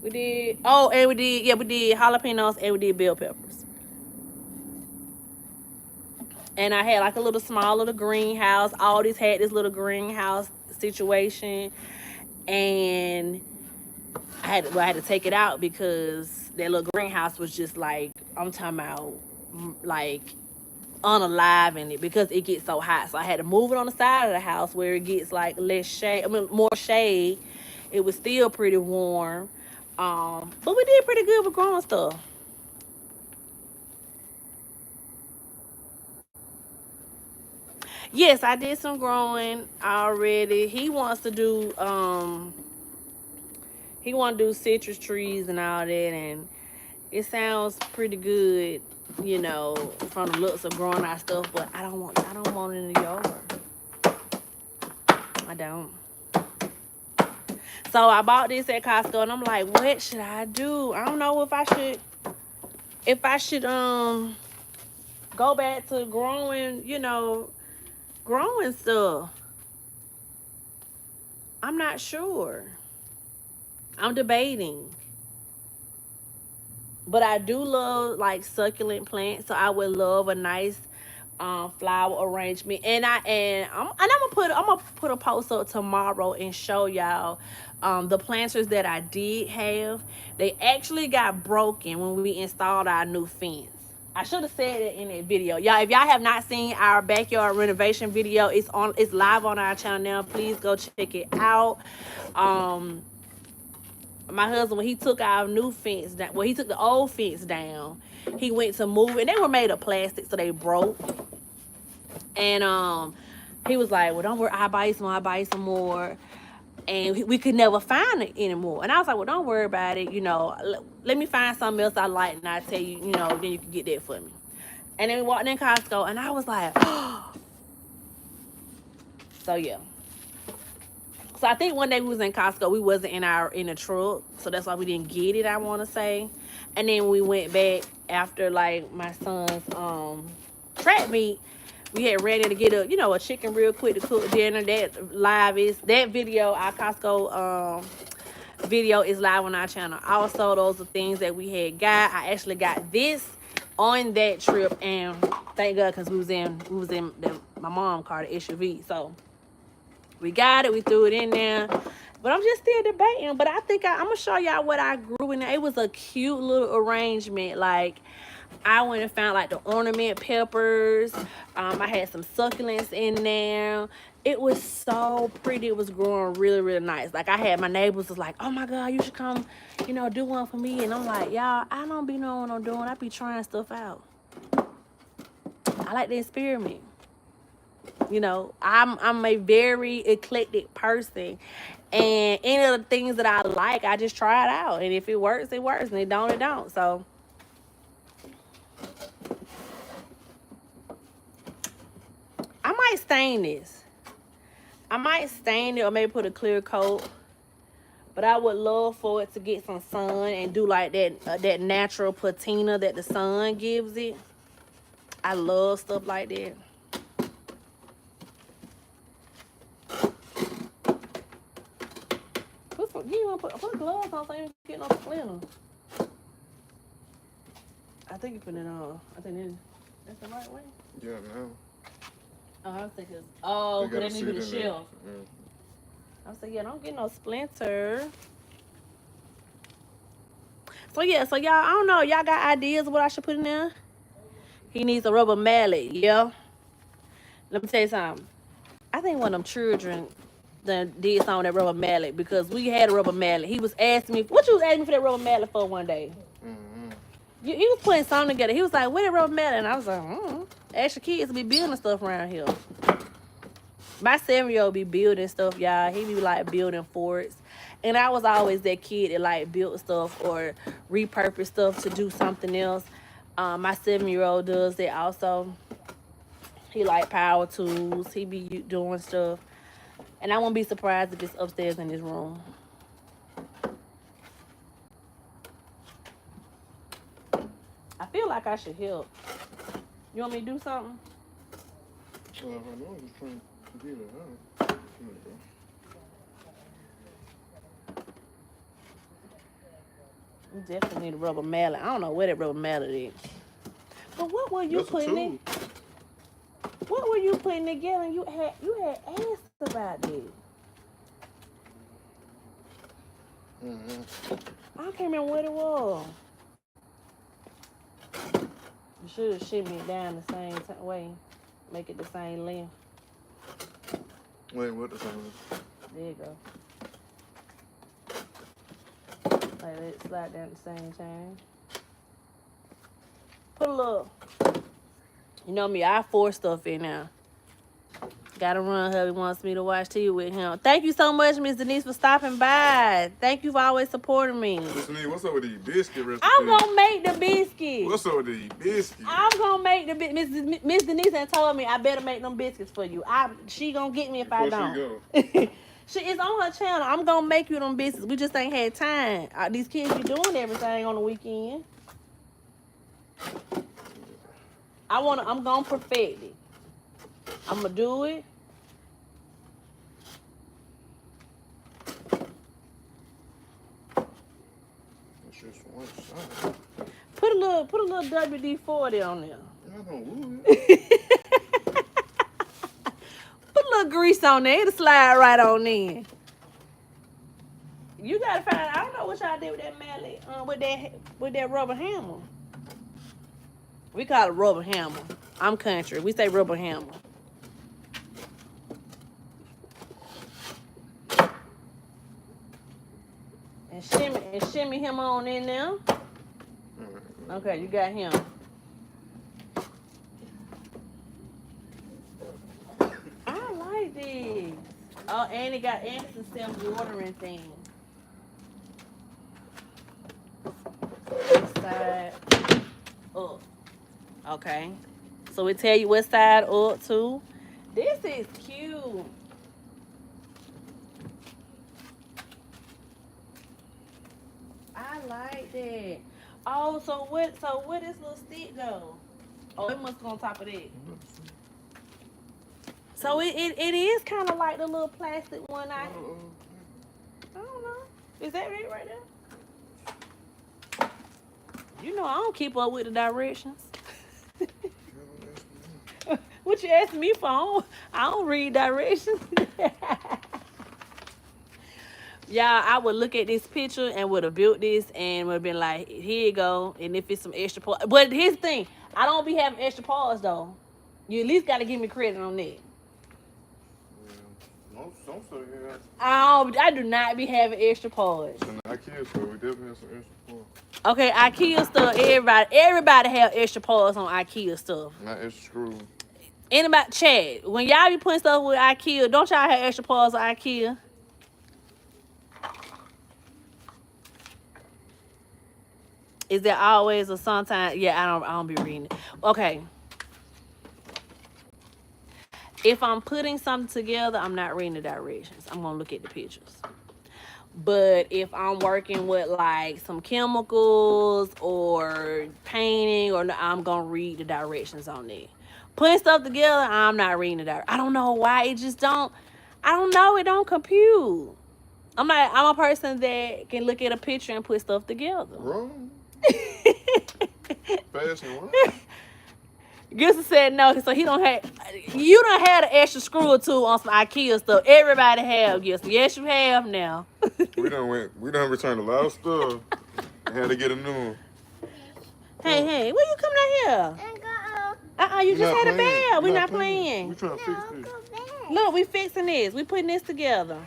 We did we did jalapenos and we did bell peppers. And I had like a little small little greenhouse. Aldi's had this little greenhouse situation, and I had to take it out because that little greenhouse was just like, I'm talking about like unalive in it because it gets so hot. So I had to move it on the side of the house where it gets like less shade. I mean, more shade. It was still pretty warm, but we did pretty good with growing stuff. Yes, I did some growing already. He wants to do citrus trees and all that, and it sounds pretty good, you know, from the looks of growing our stuff, but I don't want it in the yard. I don't. So I bought this at Costco and I'm like, what should I do? I don't know if I should go back to growing, you know, growing stuff. I'm not sure. I'm debating. But I do love like succulent plants, so I would love a nice flower arrangement. And I'm gonna put a post up tomorrow and show y'all the planters that I did have. They actually got broken when we installed our new fence. I should have said it in that video. Y'all, if y'all have not seen our backyard renovation video, it's live on our channel now. Please go check it out. My husband, when he took our new fence down, well, he took the old fence down, he went to move it, and they were made of plastic, so they broke. And He was like, well, don't worry, I'll buy you some more. And we could never find it anymore. And I was like, well, don't worry about it. You know, let me find something else I like, and I'll tell you, you know, then you can get that for me. And then we walked in Costco, and I was like, oh. So, yeah. So I think one day we was in Costco, we wasn't in the truck, so that's why we didn't get it, I want to say. And then we went back after, like, my son's track meet. We had ready to get a chicken real quick to cook dinner. That video, our Costco video is live on our channel. Also, those are things that we had got. I actually got this on that trip, and thank God, because we was in my mom car, the SUV. So we got it. We threw it in there. But I'm just still debating. But I think I'm going to show y'all what I grew in there. It was a cute little arrangement. Like, I went and found, like, the ornament peppers. I had some succulents in there. It was so pretty. It was growing really, really nice. Like, I had my neighbors was like, oh, my God, you should come, do one for me. And I'm like, y'all, I don't be knowing what I'm doing. I be trying stuff out. I like to experiment. I'm a very eclectic person, and any of the things that I like, I just try it out, and if it works, it works, and it don't. So I might stain this. I might stain it or maybe put a clear coat, but I would love for it to get some sun and do like that natural patina that the sun gives it. I love stuff like that. You want to put gloves on so you don't get no splinter. I think you put it on. I think that's the right way. Yeah, now. Oh, I was thinking. Oh, because that need to be the shelf. Yeah. I was like, yeah, don't get no splinter. So yeah, y'all, I don't know. Y'all got ideas of what I should put in there? He needs a rubber mallet. Yeah. Let me tell you something. I think one of them children done did something with that rubber mallet, because we had a rubber mallet. He was asking me, what you was asking me for that rubber mallet for one day? He was putting something together. He was like, where that rubber mallet? And I was like, ask your kids to be building stuff around here. My 7-year-old be building stuff, y'all. He be like building forts. And I was always that kid that like built stuff or repurposed stuff to do something else. My 7-year-old does that also. He like power tools. He be doing stuff. And I won't be surprised if it's upstairs in this room. I feel like I should help. You want me to do something? Well, I know I was trying to get it out. There we go. You definitely need a rubber mallet. I don't know where that rubber mallet is. But what were you putting in? What were you putting together? You had asked about this. I can't remember what it was. You should have shimmied it down the same way. Make it the same length. Wait, what the same? There you go. Like let it slide down at the same time. Put a little. You know me, I force stuff in now. Gotta run. Hubby wants me to watch TV with him. Thank you so much, Miss Denise, for stopping by. Thank you for always supporting me. Miss Denise, what's up with these biscuit recipes? I'm gonna make the biscuits. What's up with these biscuits? I'm gonna make the biscuits. Miss Denise had told me I better make them biscuits for you. She gonna get me if I don't. She is on her channel. I'm gonna make you them biscuits. We just ain't had time. These kids be doing everything on the weekend. I'm gonna perfect it. I'm gonna do it. Put a little WD-40 on there. Put a little grease on there. It'll slide right on in. You gotta find. I don't know what y'all did with that mallet. With that rubber hammer. We call it rubber hammer. I'm country. We say rubber hammer. And shimmy him on in there. Okay, you got him. I Oh, and it's a self-watering thing. Side up. Okay. So it tell you what side up too. This is cute. I like that. Oh, so where this little stick go? Oh, it must go on top of that. So it is kind of like the little plastic one I don't know. Is that it right there? You know I don't keep up with the directions. What you asking me for? I don't read directions. Yeah, I would look at this picture and would have built this and would have been like, here you go. And if it's some extra parts. But here's the thing. I don't be having extra parts, though. You at least got to give me credit on that. Some stuff, yeah. I do not be having extra parts. And IKEA stuff, we definitely have some extra parts. Okay, IKEA stuff, everybody have extra parts on IKEA stuff. Not extra screws. Anybody, Chad, when y'all be putting stuff with IKEA, don't y'all have extra parts on IKEA? Is there always or sometimes? Yeah, I don't be reading it. Okay. If I'm putting something together, I'm not reading the directions. I'm gonna look at the pictures. But if I'm working with like some chemicals or painting, or I'm gonna read the directions on it. Putting stuff together, I'm not reading the directions. I don't know why it just don't. I don't know. It don't compute. I'm a person that can look at a picture and put stuff together. Wrong. Fast and wrong. Gibson said no, so you don't have an extra screw or two on some IKEA stuff. Everybody have, Gibson. Yes, you have now. we done returned a lot of stuff. I had to get a new one. Hey, where you coming out here? You just had a bell. We're not playing. We trying to fix this. Look, we fixing this. We putting this together.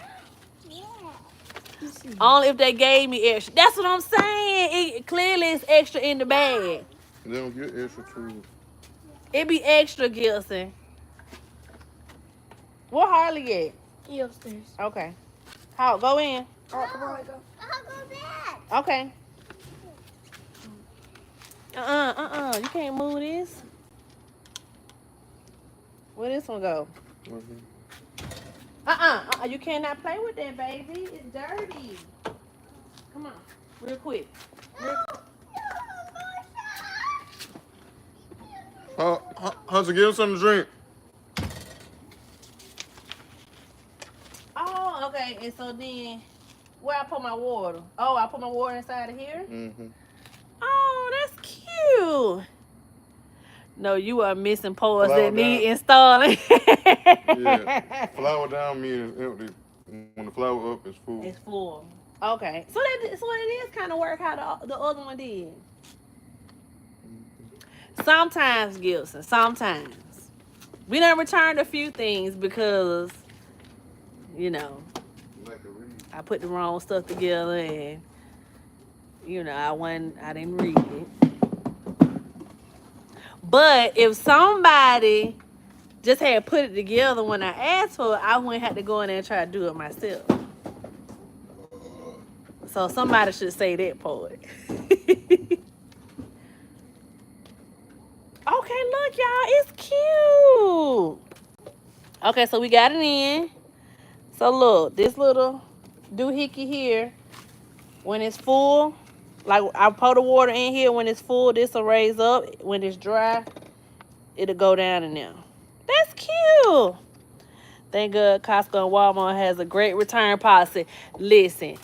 Only if they gave me extra. That's what I'm saying. Clearly it's extra in the bag. They don't get extra tools. It be extra, Gilson. Where Harley at? He upstairs. Okay. How? Go in. Oh, come on, go. I'll go back. Okay. You can't move this. Where this one go? You cannot play with that, baby. It's dirty. Come on. Real quick. Hunter, give him something to drink. Oh, okay. And so then, where I put my water? Oh, I put my water inside of here? Mm-hmm. Oh, that's cute. No, you are missing parts that need installing. Yeah. Flour down means empty. When the flour up, it's full. It's full. Okay. So it is kind of work how the other one did. Sometimes, Gibson. Sometimes. We done returned a few things because, I put the wrong stuff together and, I didn't read it. But if somebody just had put it together when I asked for it, I wouldn't have to go in there and try to do it myself. So somebody should say that part. Okay, look, y'all, it's cute. Okay, so we got it in. So look, this little doohickey here, when it's full, like I pour the water in here, when it's full, this will raise up. When it's dry, it'll go down in there. That's cute. Thank God Costco and Walmart has a great return policy. Listen,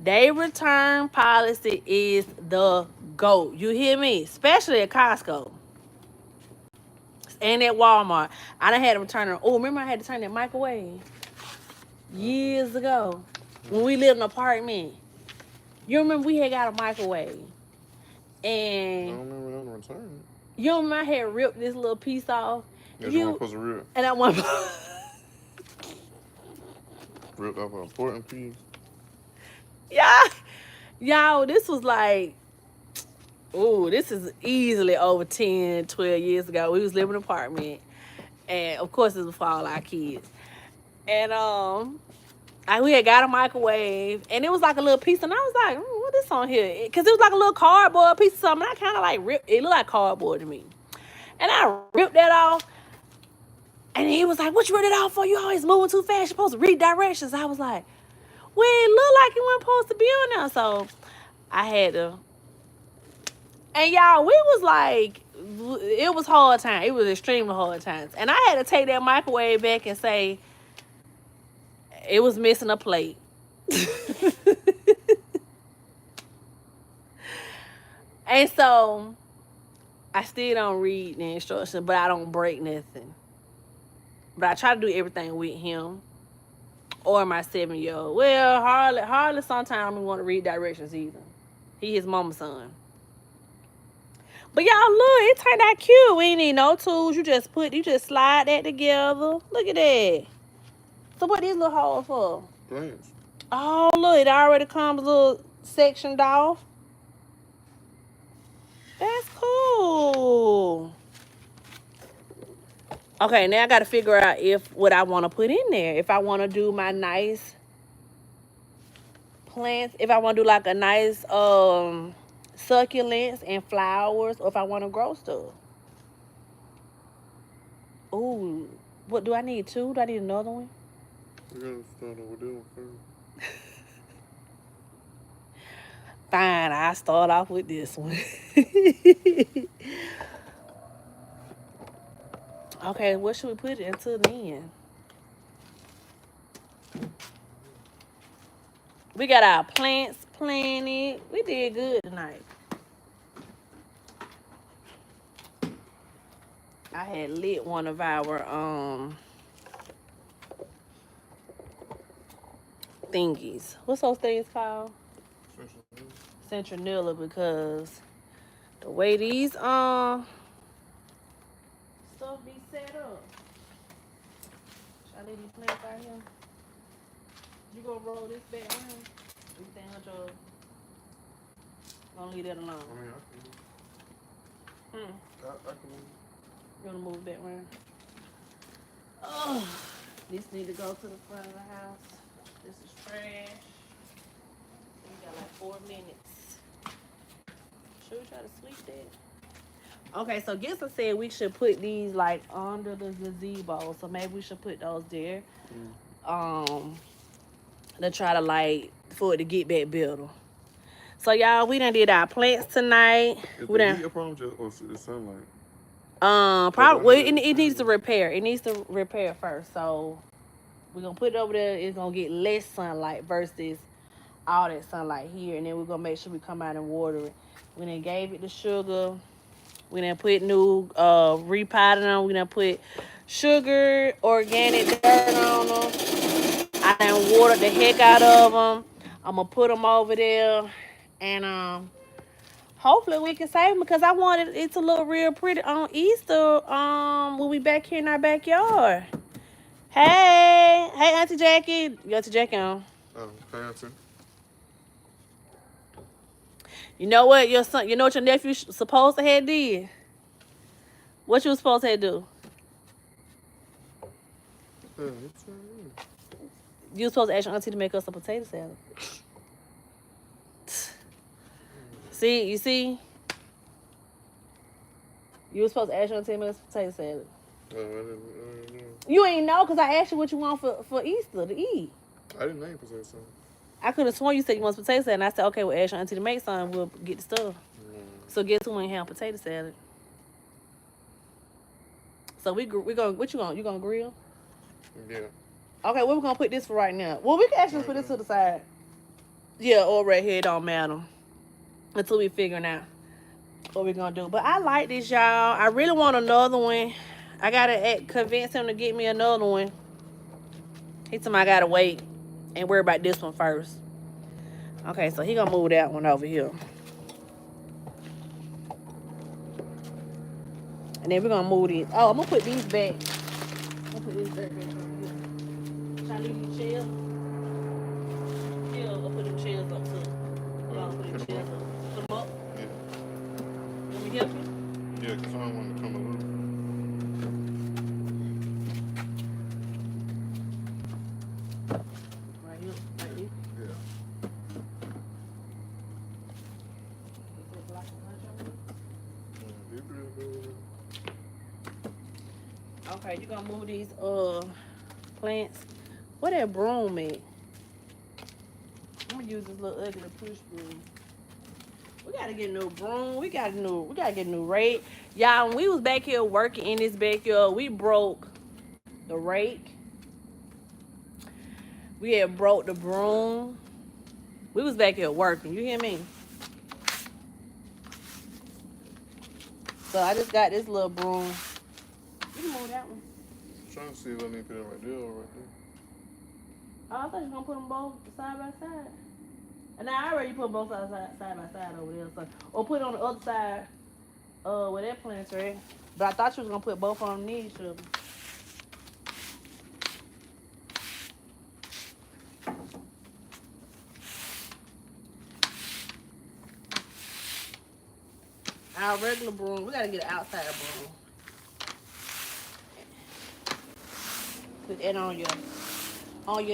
their return policy is the GOAT. You hear me? Especially at Costco. And at Walmart. I done had to return it. Oh, remember I had to turn that microwave years ago when we lived in an apartment. You remember we had got a microwave. And I don't remember having to return it. You remember I had ripped this little piece off? Yeah, you weren't supposed to rip. And I want ripped off an important piece. Yeah. Y'all, this was like, this is easily over 10, 12 years ago. We was living in an apartment. And, of course, it was for all our kids. And we had got a microwave, and it was like a little piece, and I was like, what is on here? Because it was like a little cardboard piece of something. I kind of like ripped it. Looked like cardboard to me. And I ripped that off. And he was like, what you ripped it off for? You always moving too fast. You're supposed to read directions. I was like, well, it looked like it wasn't supposed to be on there. So I had to. And y'all, we was like, it was hard time. It was extremely hard times. And I had to take that microwave back and say, it was missing a plate. And so I still don't read the instructions, but I don't break nothing. But I try to do everything with him or my 7-year-old. Well, hardly sometimes we want to read directions either. He his mama's son. But y'all look, it turned out cute. We ain't need no tools. You just slide that together. Look at that. So what these little holes for? Plants. Oh look, it already comes a little sectioned off. That's cool. Okay, now I got to figure out what I want to put in there. If I want to do my nice plants, if I want to do like a nice succulents and flowers, or if I want to grow stuff. Ooh, what do I need? 2? Do I need another one? We gotta start over there first. Fine, I'll start off with this one. Okay, what should we put it into then? We got our plants planted. We did good tonight. I had lit one of our thingies. What's those things called? Centronilla, because the way these stuff be set up. Should I leave these plants out here? You gonna roll this back around? You think I'm gonna leave that alone? I mean, I can move. You wanna move that around? Oh, this need to go to the front of the house. This is trash. We got like 4 minutes. Should we try to sweep that? Okay, so Gibson said we should put these like under the gazebo. So maybe we should put those there. To try to like for it to get back better. So y'all, we done did our plants tonight. Is we the done heat a problem or the sunlight? probably well, it needs to repair. It needs to repair first. So we're gonna put it over there. It's gonna get less sunlight versus all that sunlight here, and then we're gonna make sure we come out and water it. We done gave it the sugar. We done put new repotting them. We done put sugar, organic dirt on them. I done watered the heck out of them. I'm gonna put them over there, and hopefully we can save them because I wanted it to look real pretty on Easter. When we back here in our backyard. Hey, Auntie Jackie. Your Auntie Jackie on. Oh, Auntie. You know what your son? You know what your nephew supposed to have did? What you was supposed to have do? You was supposed to ask your auntie to make us a potato salad. See, you see? You was supposed to ask your auntie to make us a potato salad. I didn't know. You ain't know because I asked you what you want for Easter to eat. I didn't know you potato salad. I could have sworn you said you want potato salad, and I said, okay, well, ask your auntie to make some. We'll get the stuff. So guess who ain't have potato salad? So we gonna what you gonna grill? Yeah. Okay, where we gonna put this for right now? Well, we can actually put this to the side. Yeah, or right here, it don't matter. Until we figuring out what we gonna do. But I like this, y'all. I really want another one. I gotta convince him to get me another one. He told me I gotta wait and worry about this one first. Okay, so he gonna move that one over here. And then we're gonna move these. Oh, I'm gonna put these back. I'm gonna put this back over here. Should I leave these chairs? Yeah, I'll put them chairs up too. I'll put them chairs up. Put them up? Yeah. Let me help you? Yeah, because I don't want to come Okay, you're gonna move these plants. Where that broom at? I'm gonna use this little ugly push broom. We gotta get a new broom. We gotta get a new rake. Y'all, when we was back here working in this backyard, we broke the rake. We had broke the broom. We was back here working. You hear me? So I just got this little broom. You can move that one. I'm trying to see if I need to put it right there or right there. Oh, I thought you were gonna put them both side by side. And I already put both sides side by side over there. So, or put it on the other side, where that plant's right. But I thought you was gonna put both on them near each other. Our regular broom, we gotta get an outside broom. Put that on your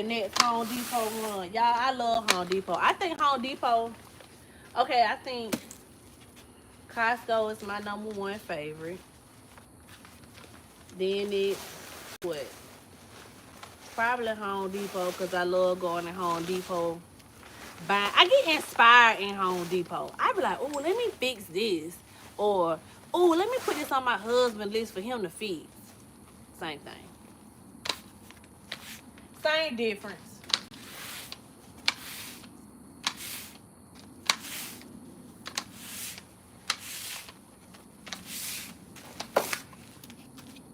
next Home Depot run. Y'all, I love Home Depot. I think Home Depot, okay, I think Costco is my #1 favorite. Then it's what? Probably Home Depot because I love going to Home Depot. I get inspired in Home Depot. I be like, oh, let me fix this. Or, oh, let me put this on my husband's list for him to fix. Same thing. Same difference.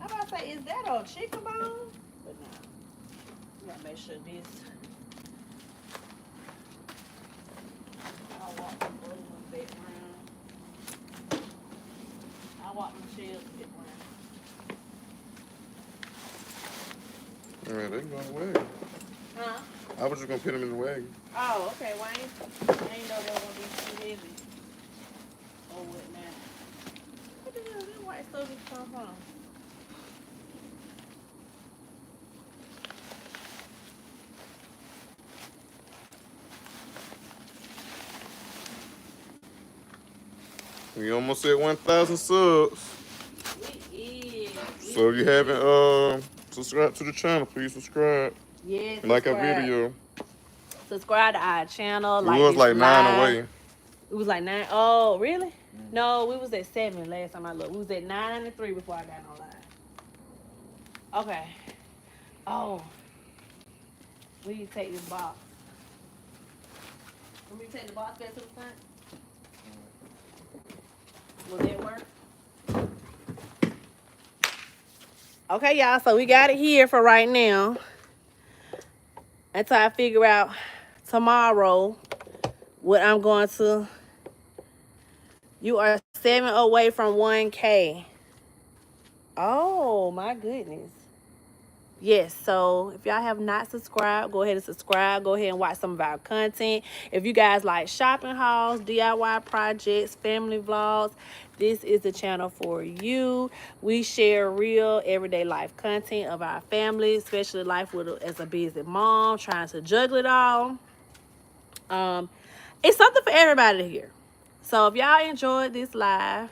I about to say, is that a chicken bone? But no. We gotta make sure this. I'll walk the balloons back around. I'll walk the shells back around. Man, they can go in the wagon. Huh? I was just gonna put them in the wagon. Oh, okay. Well, I ain't know they were gonna be too heavy. Oh, what now? What the hell is that white stuff just come from? We almost at 1,000 subs. We is. So if you haven't subscribed to the channel, please subscribe. Yes. Like our video. Subscribe to our channel. We was like 9 away. It was like 9. Oh, really? No, we was at 7 last time I looked. We was at 993 before I got on live. Okay. Oh. We need to take this box. Let me take the box back to the front. Will that work? Okay, y'all. So we got it here for right now. Until I figure out tomorrow what I'm going to. You are 7 away from 1K. Oh, my goodness. Yes, so if y'all have not subscribed, go ahead and subscribe. Go ahead and watch some of our content. If you guys like shopping hauls, DIY projects, family vlogs, this is the channel for you. We share real everyday life content of our family, especially life as a busy mom, trying to juggle it all. It's something for everybody to hear. So if y'all enjoyed this live,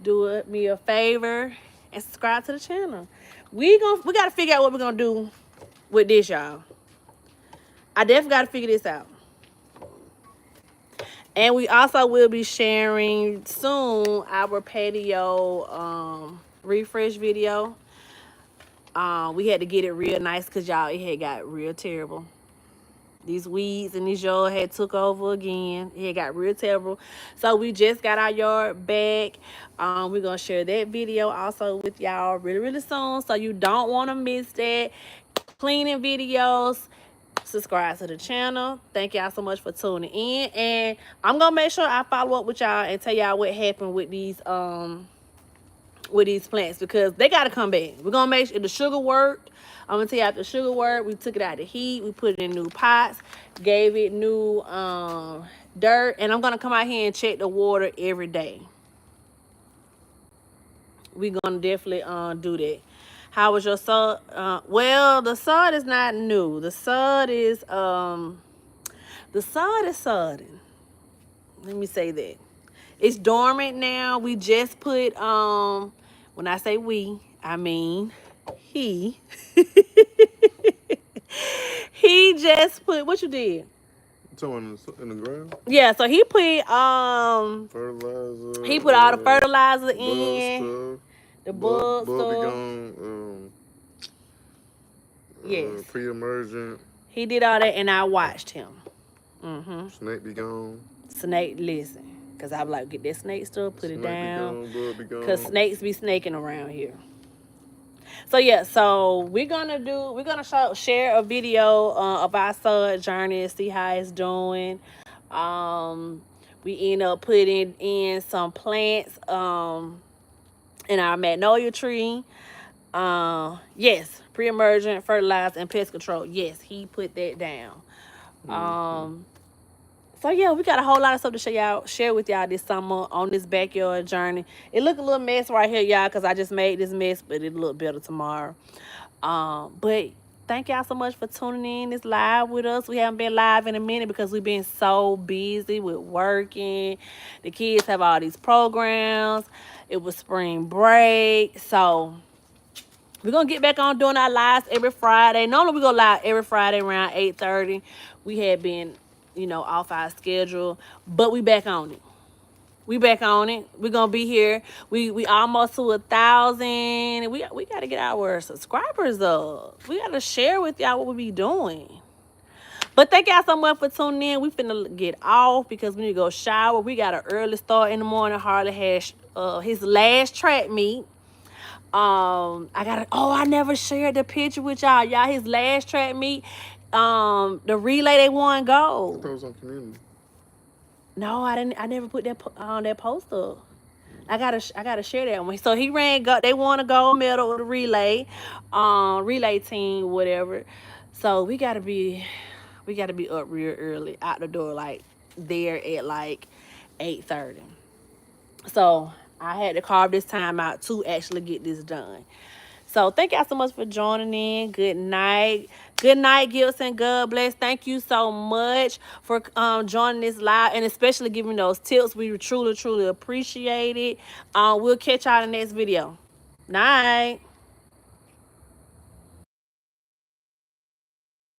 do me a favor and subscribe to the channel. We gotta figure out what we're gonna do with this, y'all. I definitely gotta figure this out. And we also will be sharing soon our patio refresh video. We had to get it real nice because y'all, it had got real terrible. These weeds in this yard had took over again. It got real terrible. So we just got our yard back. We're going to share that video also with y'all really, really soon. So you don't want to miss that. Cleaning videos. Subscribe to the channel. Thank y'all so much for tuning in. And I'm going to make sure I follow up with y'all and tell y'all what happened with these plants because they got to come back. We're going to make sure the sugar worked. I'm going to tell you after the sugar work, we took it out of the heat. We put it in new pots, gave it new dirt. And I'm going to come out here and check the water every day. We're going to definitely do that. How was your sod? Well, the sod is not new. The sod is sodding. Let me say that. It's dormant now. We just put, when I say we, I mean, he he just put what you did. Someone in the ground? Yeah, so he put Fertilizer. he put all the fertilizer Bug in, stuff. the bug Bug be stuff. gone. Yes, Pre-emergent. he did all that, and I watched him. Snake be gone. Snake, listen, cause I was like, get that snake stuff, put it Snake be down, gone. Bug be gone. cause snakes be snaking around here. So yeah, so we're gonna share a video of our son journey and see how it's doing. Um, we end up putting in some plants in our magnolia tree. Yes, pre-emergent, fertilizer, and pest control. Yes, he put that down. So yeah, we got a whole lot of stuff to share with y'all this summer on this backyard journey. It look a little mess right here, y'all, because I just made this mess, but it'll look better tomorrow. But thank y'all so much for tuning in this live with us. We haven't been live in a minute because we've been so busy with working. The kids have all these programs. It was spring break. So we're gonna get back on doing our lives every Friday. Normally we go live every Friday around 8:30. We had been, off our schedule, but we back on it. We back on it. We're gonna be here. We almost to 1,000. We gotta get our subscribers up. We gotta share with y'all what we be doing. But thank y'all so much for tuning in. We finna get off because we need to go shower. We got an early start in the morning. Harley has his last track meet. I never shared the picture with y'all. Y'all, his last track meet, the relay they won gold. I thought it was on community. No, I didn't. I never put that on that poster. I gotta share that one. So he ran. They won a gold medal with the relay team, whatever. So we gotta be up real early, out the door, like there at like 8:30. So I had to carve this time out to actually get this done. So thank y'all so much for joining in. Good night. Good night, Gilson. God bless. Thank you so much for joining this live and especially giving those tips. We truly, truly appreciate it. We'll catch y'all in the next video. Night.